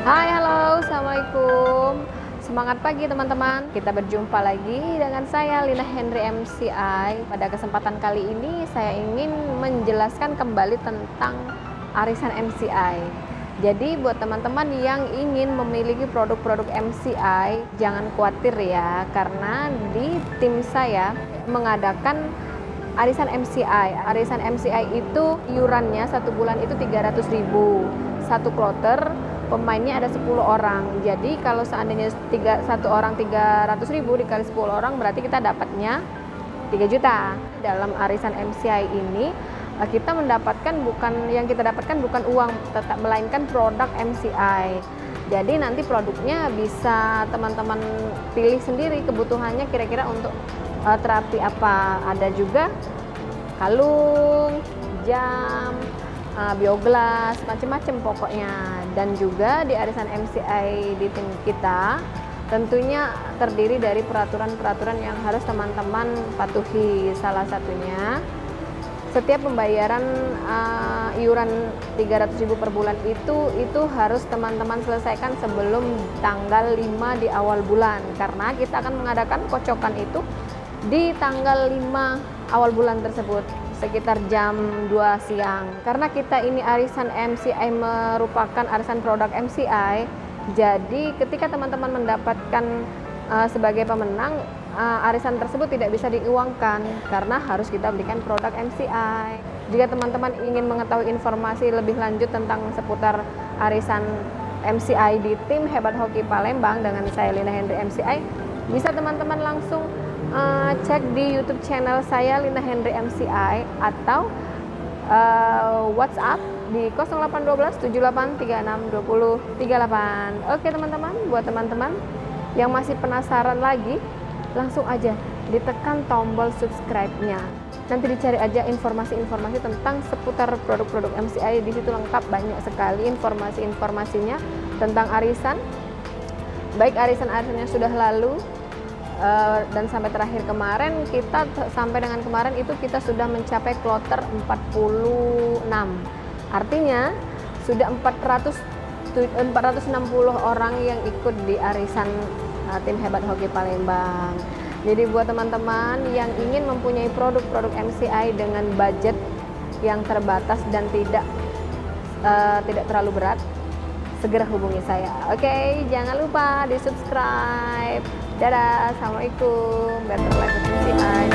Hai, halo, assalamualaikum. Semangat pagi teman-teman. Kita berjumpa lagi dengan saya Lina Henry MCI. Pada kesempatan kali ini saya ingin menjelaskan kembali tentang arisan MCI. Jadi buat teman-teman yang ingin memiliki produk-produk MCI, jangan khawatir ya, karena di tim saya mengadakan arisan MCI. Arisan MCI itu iurannya satu bulan itu 300.000. Satu kloter pemainnya ada 10 orang. Jadi kalau seandainya satu orang 300.000 dikali 10 orang berarti kita dapatnya 3 juta. Dalam arisan MCI ini kita mendapatkan yang kita dapatkan bukan uang, tetap melainkan produk MCI. Jadi nanti produknya bisa teman-teman pilih sendiri kebutuhannya kira-kira untuk terapi apa. Ada juga kalung, jam, bioglas, macam-macam pokoknya. Dan juga di arisan MCI di tim kita tentunya terdiri dari peraturan-peraturan yang harus teman-teman patuhi. Salah satunya setiap pembayaran iuran 300.000 per bulan itu harus teman-teman selesaikan sebelum tanggal 5 di awal bulan, karena kita akan mengadakan kocokan itu di tanggal 5 awal bulan tersebut sekitar jam 2 siang. Karena kita ini arisan MCI merupakan arisan produk MCI, jadi ketika teman-teman mendapatkan sebagai pemenang, arisan tersebut tidak bisa diuangkan karena harus kita belikan produk MCI. Jika teman-teman ingin mengetahui informasi lebih lanjut tentang seputar arisan MCI di tim Hebat Hoki Palembang dengan saya Lina Henry MCI, bisa teman-teman langsung cek di YouTube channel saya Lina Henry MCI atau WhatsApp di 0812 7836 2038. Oke teman-teman, buat teman-teman yang masih penasaran lagi, langsung aja ditekan tombol subscribe-nya. Nanti dicari aja informasi-informasi tentang seputar produk-produk MCI, di situ lengkap, banyak sekali informasi-informasinya tentang arisan. Baik arisan-arisan yang sudah lalu dan sampai terakhir kemarin, sampai dengan kemarin itu kita sudah mencapai kloter 46. Artinya sudah 460 orang yang ikut di arisan tim Hebat Hoki Palembang. Jadi buat teman-teman yang ingin mempunyai produk-produk MCI dengan budget yang terbatas dan tidak terlalu berat, segera hubungi saya. Oke, jangan lupa di subscribe. Dadah, assalamualaikum. Better life MCI.